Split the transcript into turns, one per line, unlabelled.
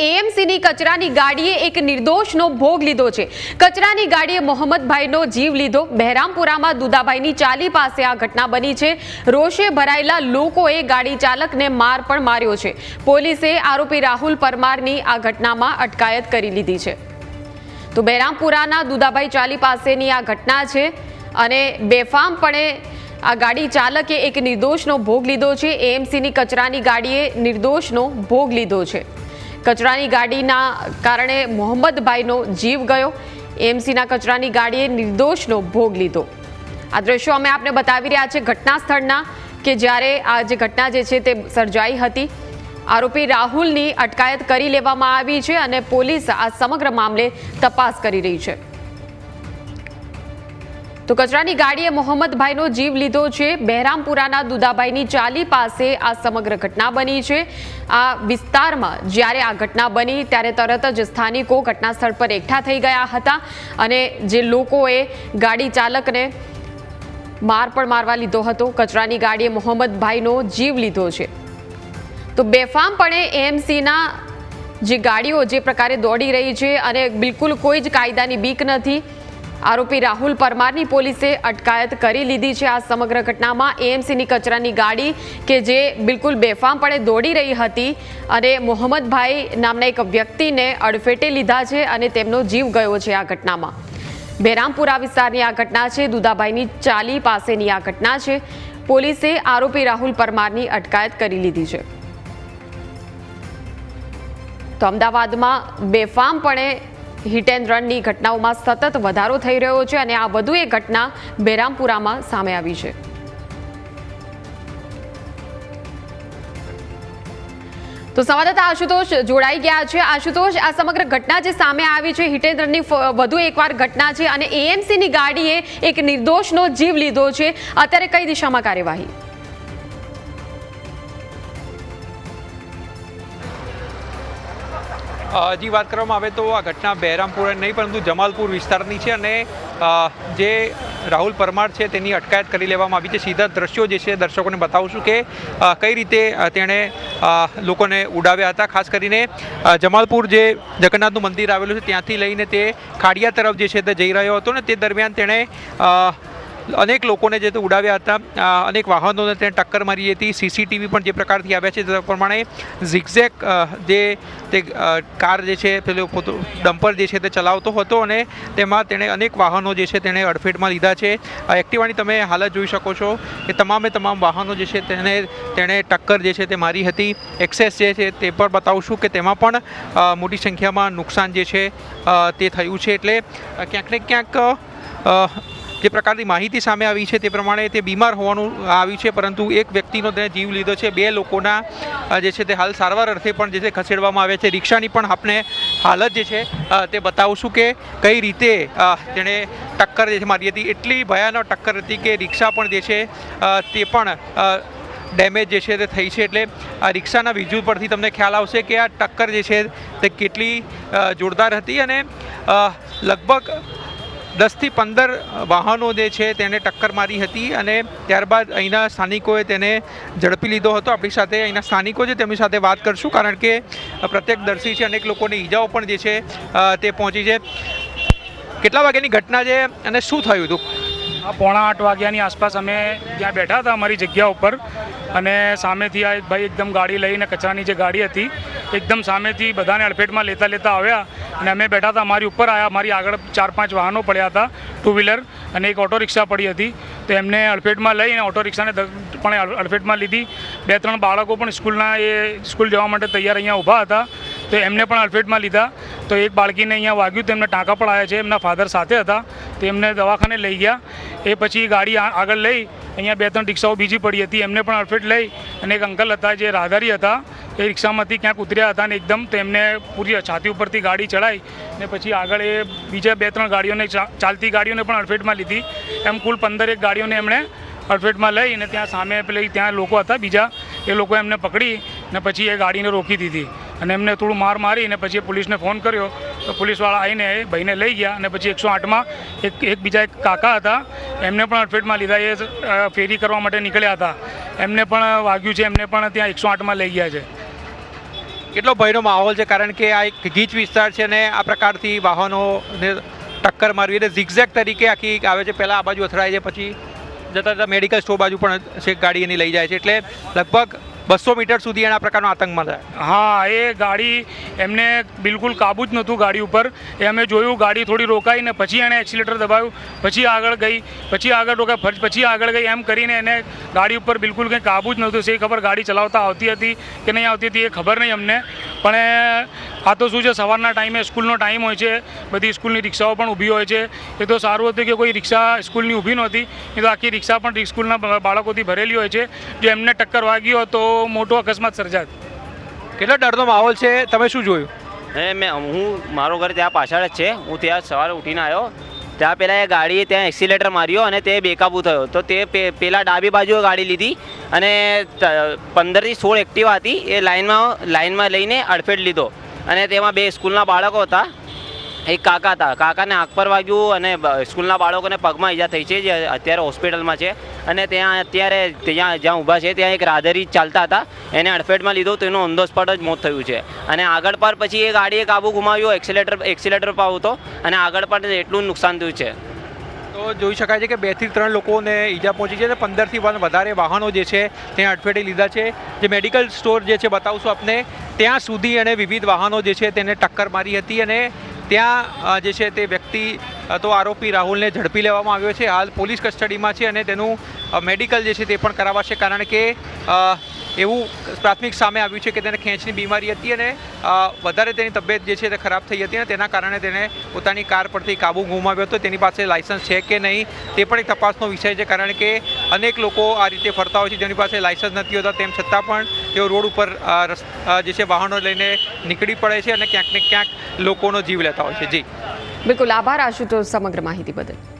એએમસીની કચરાની ગાડીએ એક નિર્દોષનો ભોગ લીધો છે। કચરાની ગાડીએ મોહમ્મદભાઈનો જીવ લીધો। બહેરામપુરામાં દુદાભાઈની ચાલી પાસે આ ઘટના બની છે। રોષે ભરાયેલા લોકોએ ગાડી ચાલકને માર પણ માર્યો છે। પોલીસે આરોપી રાહુલ પરમારની આ ઘટનામાં અટકાયત કરી લીધી છે। તો બહેરામપુરાના દુદાભાઈ ચાલી પાસેની આ ઘટના છે અને બેફામપણે આ ગાડી ચાલકે એક નિર્દોષનો ભોગ લીધો છે। એએમસીની કચરાની ગાડીએ નિર્દોષનો ભોગ લીધો છે। કચરાની ગાડીના કારણે મોહમ્મદભાઈનો જીવ ગયો। એએમસીના કચરાની ગાડીએ નિર્દોષનો ભોગ લીધો। આ દ્રશ્યો અમે આપને બતાવી રહ્યા છે ઘટના સ્થળના કે જ્યારે આ જે ઘટના જે છે તે સર્જાઈ હતી। આરોપી રાહુલની અટકાયત કરી લેવામાં આવી છે અને પોલીસ આ સમગ્ર મામલે તપાસ કરી રહી છે। તો કચરાની ગાડીએ મોહમ્મદભાઈનો જીવ લીધો છે। બહેરામપુરાના દુદાભાઈની ચાલી પાસે આ સમગ્ર ઘટના બની છે। આ વિસ્તારમાં જ્યારે આ ઘટના બની ત્યારે તરત જ સ્થાનિકો ઘટના સ્થળ પર એકઠા થઈ ગયા હતા અને જે લોકોએ ગાડી ચાલકને માર પણ મારવા લીધો હતો। કચરાની ગાડીએ મોહમ્મદભાઈનો જીવ લીધો છે। તો બેફામપણે એએમસીના જે ગાડીઓ જે પ્રકારે દોડી રહી છે અને બિલકુલ કોઈ જ કાયદાની બીક નથી। આરોપી રાહુલ પરમારની પોલીસે અટકાયત કરી લીધી છે। આ સમગ્ર ઘટનામાં એએમસીની કચરાની ગાડી કે જે બિલકુલ બેફામપણે દોડી રહી હતી અને મોહમ્મદભાઈ નામના એક વ્યક્તિને અડફેટે લીધા છે અને તેમનો જીવ ગયો છે। આ ઘટનામાં બહેરામપુરા વિસ્તારની આ ઘટના છે। દુદાભાઈની ચાલી પાસેની આ ઘટના છે। પોલીસે આરોપી રાહુલ પરમારની અટકાયત કરી લીધી છે। તો અમદાવાદમાં બેફામપણે હિટ એન્ડ રનની ઘટનાઓમાં સતત વધારો થઈ રહ્યો છે અને આ વધુ એક ઘટના બહેરામપુરામાં સામે આવી છે। તો સંવાદદાતા આશુતોષ જોડાઈ ગયા છે। આશુતોષ, આ સમગ્ર ઘટના જે સામે આવી છે હિટ એન્ડ રનની વધુ એકવાર ઘટના છે અને એએમસીની ગાડીએ એક નિર્દોષનો જીવ લીધો છે। અત્યારે કઈ દિશામાં કાર્યવાહી?
जी बात કરવામાં આવે તો આ ઘટના બહેરામપુર નહીં પરંતુ જમાલપુર વિસ્તારની છે અને જે રાહુલ પરમાર છે તેની અટકાયત કરી લેવામાં આવી છે। સીધા દ્રશ્યો જે છે દર્શકોને બતાવું છું કે કઈ રીતે તેણે લોકોને ઉડાવ્યા હતા। ખાસ કરીને જમાલપુર જે જગન્નાથનું મંદિર આવેલું છે ત્યાંથી લઈને તે ખાડિયા તરફ જે છે તે જઈ રહ્યો હતો ને તે દરમિયાન તેણે અનેક લોકોને જે તે ઉડાવ્યા હતા। અનેક વાહનોને તેને ટક્કર મારી હતી। સીસીટીવી પણ જે પ્રકારથી આવ્યા છે તે પ્રમાણે ઝિગઝેગ જે તે કાર જે છે પેલો ડમ્પર જે છે તે ચલાવતો હતો અને તેમાં તેણે અનેક વાહનો જે છે તેણે અડફેટમાં લીધા છે। એક્ટિવાની તમે હાલત જોઈ શકો છો કે તમામે તમામ વાહનો જે છે તેણે ટક્કર જે છે તે મારી હતી। એક્સેસ જે છે તે પણ બતાવશું કે તેમાં પણ મોટી સંખ્યામાં નુકસાન જે છે તે થયું છે। એટલે ક્યાંક ને ક્યાંક જે પ્રકારની માહિતી સામે આવી છે તે પ્રમાણે તે બીમાર હોવાનું આવ્યું છે પરંતુ એક વ્યક્તિનો તેણે જીવ લીધો છે। બે લોકોના જે છે તે હાલ સારવાર અર્થે પણ જે છે ખસેડવામાં આવ્યા છે। રિક્ષાની પણ આપણે હાલત જે છે તે બતાવશું કે કઈ રીતે તેણે ટક્કર જે છે મારી હતી। એટલી ભયાનક ટક્કર હતી કે રિક્ષા પણ જે છે તે પણ ડેમેજ જે છે તે થઈ છે। એટલે આ રિક્ષાના વિઝ્યુઅલ પરથી તમને ખ્યાલ આવશે કે આ ટક્કર જે છે તે કેટલી જોરદાર હતી અને લગભગ 10 થી 15 વાહનો જે છે તેને ટક્કર મારી હતી અને ત્યારબાદ અહીંના સ્થાનિકોએ તેને ઝડપી લીધો હતો। આપણી સાથે અહીંના સ્થાનિકો છે તેમની સાથે વાત કરશું કારણ કે પ્રત્યક્ષદર્શી છે, અનેક લોકોને ઈજાઓ પણ જે છે તે પહોંચી છે। કેટલા વાગ્યાની ઘટના છે અને શું થયું હતું?
7:45 વાગ્યાની આસપાસ અમે ત્યાં બેઠા હતા અમારી જગ્યા ઉપર અને સામેથી આ એક ભાઈ એકદમ ગાડી લઈને કચરાની જે ગાડી હતી એકદમ સામેથી બધાને અડફેટમાં લેતા આવ્યા અને અમે બેઠા હતા। અમારી ઉપર આવ્યા, અમારી આગળ 4-5 વાહનો પડ્યા હતા, 2 વ્હીલર અને એક ઓટો રિક્ષા પડી હતી। તો એમને અડફેટમાં લઈને ઓટો રિક્ષાને પણ અડફેટમાં લીધી। 2-3 બાળકો પણ સ્કૂલ જવા માટે તૈયાર અહીંયા ઊભા હતા તો એમને પણ અડફેટમાં લીધા। તો એક બાળકીને અહીંયા વાગ્યું તો એમને ટાંકા પણ આવ્યા છે। એમના ફાધર સાથે હતા તો એમને દવાખાને લઈ ગયા। એ પછી ગાડી આગળ લઈ અહીંયા 2-3 રિક્ષાઓ બીજી પડી હતી એમને પણ અડફેટ લઈ અને એક અંકલ હતા જે રાહદારી હતા એ રિક્ષામાંથી ક્યાંક ઉતર્યા હતા અને એકદમ તો એમને પૂરી છાતી ઉપરથી ગાડી ચડાવી ને પછી આગળ એ બીજા 2-3 ગાડીઓને ચાલતી ગાડીઓને પણ અડફેટમાં લીધી। એમ કુલ 15 ગાડીઓને એમણે અડફેટમાં લઈ અને ત્યાં સામે પેલી ત્યાં લોકો હતા બીજા એ લોકો એમને પકડી ને પછી એ ગાડીને રોકી દીધી અને એમને થોડું માર મારી અને પછી પોલીસને ફોન કર્યો તો પોલીસવાળા આવીને એ ભાઈને લઈ ગયા અને પછી 108માં એક બીજા એક કાકા હતા એમને પણ અડફેટમાં લીધા। એ ફેરી કરવા માટે નીકળ્યા હતા, એમને પણ વાગ્યું છે, એમને પણ ત્યાં 108માં લઈ ગયા છે।
કેટલો ભયનો માહોલ છે, કારણ કે આ એક ગીચ વિસ્તાર છે અને આ પ્રકારથી વાહનોને ટક્કર મારવી એટલે ઝિગઝેગ તરીકે આખી આવે છે. પહેલાં આ બાજુ અથડાય છે, પછી જતાં જતાં મેડિકલ સ્ટોર બાજુ પણ છે ગાડી એની લઈ જાય છે, એટલે લગભગ 200 મીટર સુધી એના પ્રકારનો આતંક મચાય.
હા, એ ગાડી એમને બિલકુલ કાબુ જ નહોતું ગાડી ઉપર. એ અમે જોયું, ગાડી થોડી રોકાઈ ને પછી એણે એક્સિલેટર દબાવ્યું, પછી આગળ ગઈ, પછી આગળ રોકાઈ, પછી આગળ ગઈ, એમ કરીને એને ગાડી ઉપર બિલકુલ કંઈ કાબુ જ નહોતું. એ ખબર ગાડી ચલાવતા આવતી હતી કે નહીં આવતી હતી એ ખબર નહીં અમને. પણ આ તો શું છે, સવારના ટાઈમે સ્કૂલનો ટાઈમ હોય છે, બધી સ્કૂલની રિક્ષાઓ પણ ઊભી હોય છે. એ તો સારું હતું કે કોઈ રિક્ષા સ્કૂલની ઊભી નહોતી, એ તો આખી રિક્ષા પણ સ્કૂલના બાળકોથી ભરેલી હોય છે. જો એમને ટક્કર વાગી હોત તો મોટો અકસ્માત સર્જાત.
કેટલો ડરનો માહોલ છે, તમે શું જોયું?
હું મારું ઘર ત્યાં પાછળ જ છે. હું ત્યાં સવારે ઉઠીને આવ્યો, ત્યાં પહેલાં એ ગાડીએ ત્યાં એક્સિલેટર માર્યો અને તે બેકાબૂ થયો. તો તે પહેલાં ડાબી બાજુએ ગાડી લીધી અને 15 થી 16 એક્ટિવા હતી એ લાઇનમાં લઈને અડફેટ લીધો. અને તેમાં 2 સ્કૂલના બાળકો હતા, એક કાકા હતા. કાકાને આંખ પર વાગ્યું અને સ્કૂલના બાળકોને પગમાં ઈજા થઈ છે, જે અત્યારે હોસ્પિટલમાં છે. અને અત્યારે જ્યાં ઊભા છે ત્યાં એક રાધરી ચાલતા હતા, એને અડફેટમાં લીધો તો એનું ઓન ધ સ્પોટ જ મોત થયું છે. અને આગળ પર પછી એ ગાડીએ કાબુ ગુમાવ્યો, એક્સિલેટર પર હતો અને આગળ પણ એટલું નુકસાન થયું છે.
તો જોઈ શકાય છે કે 2 થી 3 લોકોને ઈજા પહોંચી છે અને 15 થી વધારે વાહનો જે છે તેને અડફેટે લીધા છે. જે મેડિકલ સ્ટોર જે છે બતાવશું આપને, ત્યાં સુધી અને વિવિધ વાહનો જે છે તેને ટક્કર મારી હતી અને ત્યાં જે છે તે વ્યક્તિ તો આરોપી રાહુલને ઝડપી લેવામાં આવ્યો છે. હાલ પોલીસ કસ્ટડીમાં છે અને તેનું મેડિકલ જે છે તે પણ કરાવાશે, કારણ કે એવું પ્રાથમિક સામે આવ્યું છે કે તેને ખેંચની બીમારી હતી અને વધારે તેની તબિયત જે છે તે ખરાબ થઈ હતી અને તેના કારણે તેને પોતાની કાર પરથી કાબુ ગુમાવ્યો હતો. તેની પાસે લાયસન્સ છે કે નહીં તે પણ એક તપાસનો વિષય છે, કારણ કે અનેક લોકો આ રીતે ફરતા હોય છે જેની પાસે લાયસન્સ નથી હોતા, તેમ છતાં પણ તેઓ રોડ ઉપર જે છે વાહનો લઈને નીકળી પડે છે અને ક્યાંક ને ક્યાંક લોકોનો જીવ લેતા હોય છે. જી
બિલકુલ, આભાર આશુતોષ સમગ્ર માહિતી બદલ.